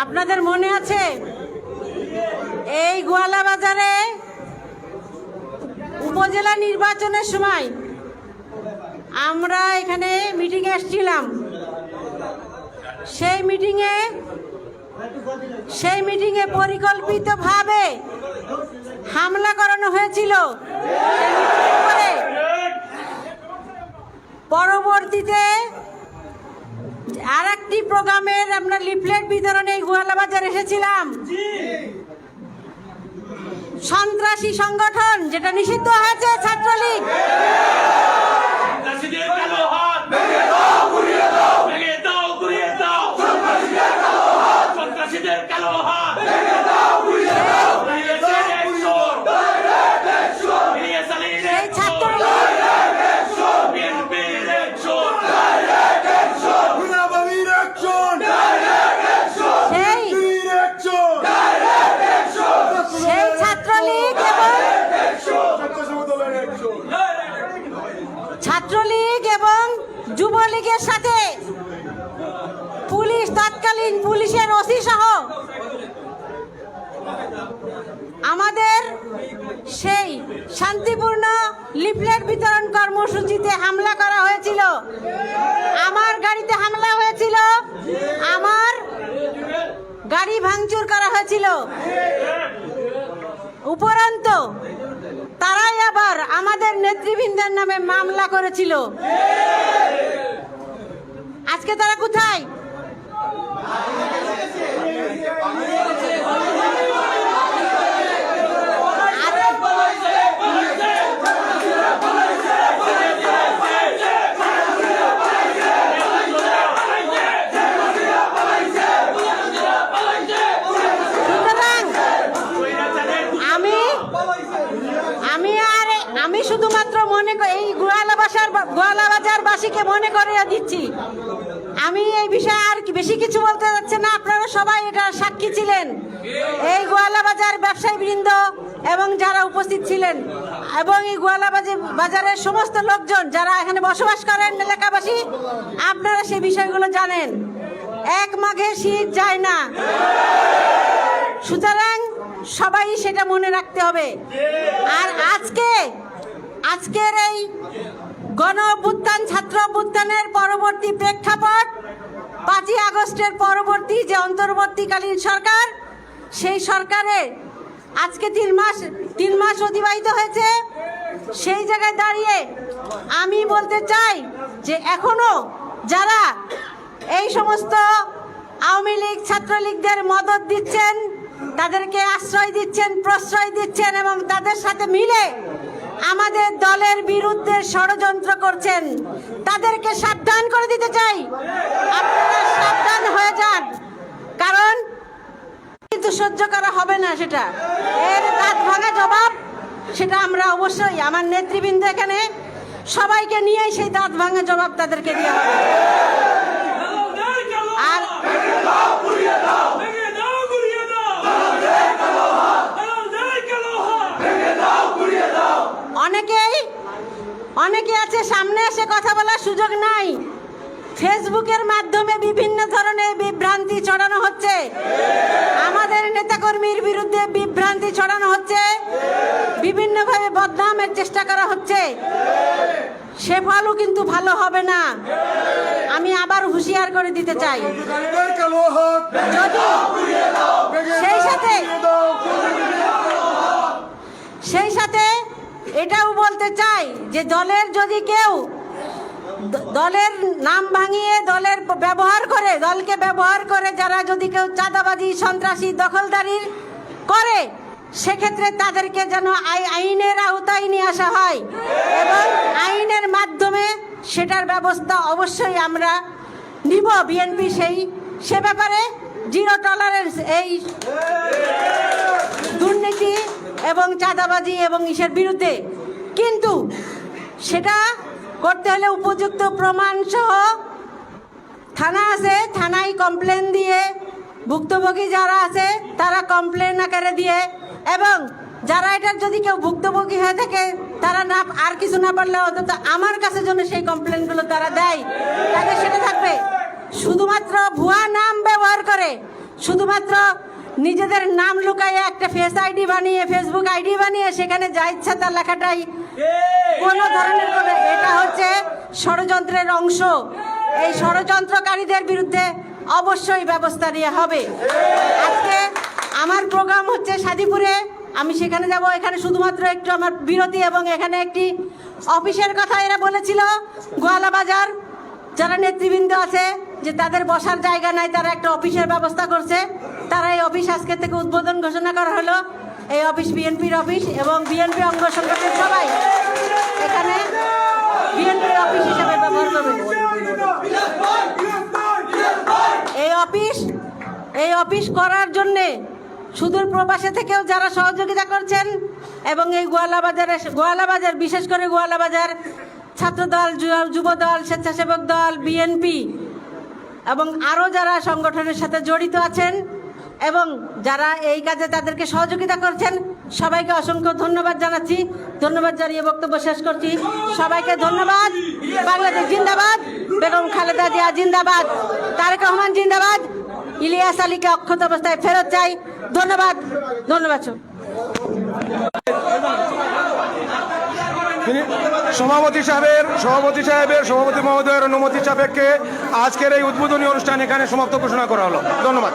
আপনাদের মনে আছে এই গোয়ালা বাজারে উপজেলা নির্বাচনের সময় আমরা এখানে মিটিংয়ে এসেছিলাম। সেই মিটিংয়ে পরিকল্পিতভাবে হামলা করানো হয়েছিল। পরবর্তীতে আরেকটি প্রোগ্রামের আমরা লিফলেট বিতরণে গোয়ালা বাজার এসেছিলাম। সন্ত্রাসী সংগঠন যেটা নিষিদ্ধ হয়েছে ছাত্রলীগ, ছাত্রলীগ এবং যুবলীগের সাথে তৎকালীন পুলিশের ওসি সহ আমাদের সেই শান্তিপূর্ণ লিফলেট বিতরণ কর্মসূচিতে হামলা করা হয়েছিল। আমার গাড়িতে হামলা হয়েছিল, আমার গাড়ি ভাঙচুর করা হয়েছিল। উপরন্তু তারাই আবার আমাদের নেতৃবৃন্দের নামে মামলা করেছিল। আজকে তারা কোথায়? আমি শুধুমাত্র এই গোয়ালা বাজারবাসীকে মনে করিয়ে দিচ্ছি, আমি এই বিষয়ে আর বেশি কিছু বলতে যাচ্ছি না। আপনারা সবাই এটা সাক্ষী ছিলেন। এই গোয়ালা বাজার ব্যবসায়ী বৃন্দ এবং যারা উপস্থিত ছিলেন এবং এই গোয়ালা বাজারের সমস্ত লোকজন যারা এখানে বসবাস করেন এলাকাবাসী, আপনারা সেই বিষয়গুলো জানেন। 1 মাঘে শীত যায় না, সুতরাং সবাই সেটা মনে রাখতে হবে। আর আজকের এই গণ অভ্যুত্থান, ছাত্র অভ্যুত্থানের পরবর্তী প্রেক্ষাপট, 5ই আগস্টের পরবর্তী যে অন্তর্বর্তীকালীন সরকার, সেই সরকারে আজকে 3 মাস অতিবাহিত হয়েছে। সেই জায়গায় দাঁড়িয়ে আমি বলতে চাই যে এখনো যারা এই সমস্ত আওয়ামী লীগ ছাত্রলীগদের মদত দিচ্ছেন, তাদেরকে আশ্রয় দিচ্ছেন, প্রশ্রয় দিচ্ছেন এবং তাদের সাথে মিলে আমাদের দলের বিরুদ্ধে ষড়যন্ত্র করছেন, তাদেরকে সাবধান করে দিতে চাই। আপনারা সাবধান হয়ে যান, কারণ কিন্তু সহ্য করা হবে না। সেটা এর দাঁত ভাঙা জবাব, সেটা আমরা অবশ্যই আমার নেতৃবৃন্দ এখানে সবাইকে নিয়েই সেই দাঁত ভাঙা জবাব তাদেরকে দেওয়া হবে। আর অনেকে আছে সামনে এসে কথা বলার সুযোগ নাই। ফেসবুকের মাধ্যমে বিভিন্ন ধরনের বিভ্রান্তি ছড়ানো হচ্ছে, আমাদের নেতাকর্মীর বিরুদ্ধে বিভ্রান্তি ছড়ানো হচ্ছে, বিভিন্নভাবে বদনামের চেষ্টা করা হচ্ছে। সে ফলও কিন্তু ভালো হবে না। আমি আবার হুঁশিয়ার করে দিতে চাই। সেই সাথে এটাও বলতে চাই যে দলের নাম ভাঙিয়ে দলকে ব্যবহার করে যারা যদি কেউ চাঁদাবাজি, সন্ত্রাসী, দখলদারি করে, সেক্ষেত্রে তাদেরকে যেন আইনের আওতায় নিয়ে আসা হয় এবং আইনের মাধ্যমে সেটার ব্যবস্থা অবশ্যই আমরা নিব। বিএনপি সে ব্যাপারে জিরো টলারেন্স এই দুর্নীতি এবং চাঁদাবাজি এবং ইসের বিরুদ্ধে। কিন্তু সেটা করতে হলে উপযুক্ত প্রমাণ সহ থানা আছে, থানায় কমপ্লেন দিয়ে, ভুক্তভোগী যারা আছে তারা কমপ্লেন আকারে দিয়ে, এবং যারা এটার যদি কেউ ভুক্তভোগী হয়ে থাকে তারা না আর কিছু না পারলে অন্তত আমার কাছে যেন সেই কমপ্লেনগুলো তারা দেয়, তাদের সেটা থাকবে। শুধুমাত্র ভুয়া নাম ব্যবহার করে, শুধুমাত্র নিজেদের নাম লুকাইয়ে একটা ফেস আইডি বানিয়ে, ফেসবুক আইডি বানিয়ে সেখানে যা ইচ্ছা তার লেখাটাই কোনো ধরনের কোনো, এটা হচ্ছে ষড়যন্ত্রের অংশ। এই ষড়যন্ত্রকারীদের বিরুদ্ধে অবশ্যই ব্যবস্থা নেওয়া হবে। আজকে আমার প্রোগ্রাম হচ্ছে সাদিপুরে, আমি সেখানে যাব। এখানে শুধুমাত্র একটু আমার বিরতি, এবং এখানে একটি অফিসের কথা এরা বলেছিল, গোয়ালা বাজার যারা নেতৃবৃন্দ আছে যে তাদের বসার জায়গা নাই, তারা একটা অফিসের ব্যবস্থা করছে। তারা এই অফিস আজকে থেকে উদ্বোধন ঘোষণা করা হলো। এই অফিস বিএনপির অফিস, এবং বিএনপি অঙ্গ সংগঠনের সবাই এখানে বিএনপির অফিস হিসেবে ব্যবহার করবে। এই অফিস করার জন্যে সুদূর প্রবাসে থেকেও যারা সহযোগিতা করছেন, এবং এই গোয়ালা বাজার বিশেষ করে গোয়ালা বাজার ছাত্রদল, যুবদল, স্বেচ্ছাসেবক দল, বিএনপি এবং আরও যারা সংগঠনের সাথে জড়িত আছেন এবং যারা এই কাজে তাদেরকে সহযোগিতা করছেন, সবাইকে অসংখ্য ধন্যবাদ জানাচ্ছি। ধন্যবাদ জানিয়ে বক্তব্য শেষ করছি। সবাইকে ধন্যবাদ। বাংলাদেশ জিন্দাবাদ, বেগম খালেদা জিয়া জিন্দাবাদ, তারেক রহমান জিন্দাবাদ, ইলিয়াস আলীকে অক্ষত অবস্থায় ফেরত চাই। ধন্যবাদ। ধন্যবাদ। সভাপতি মহোদয়ের অনুমতি সাপেক্ষে আজকের এই উদ্বোধনী অনুষ্ঠান এখানে সমাপ্ত ঘোষণা করা হলো। ধন্যবাদ।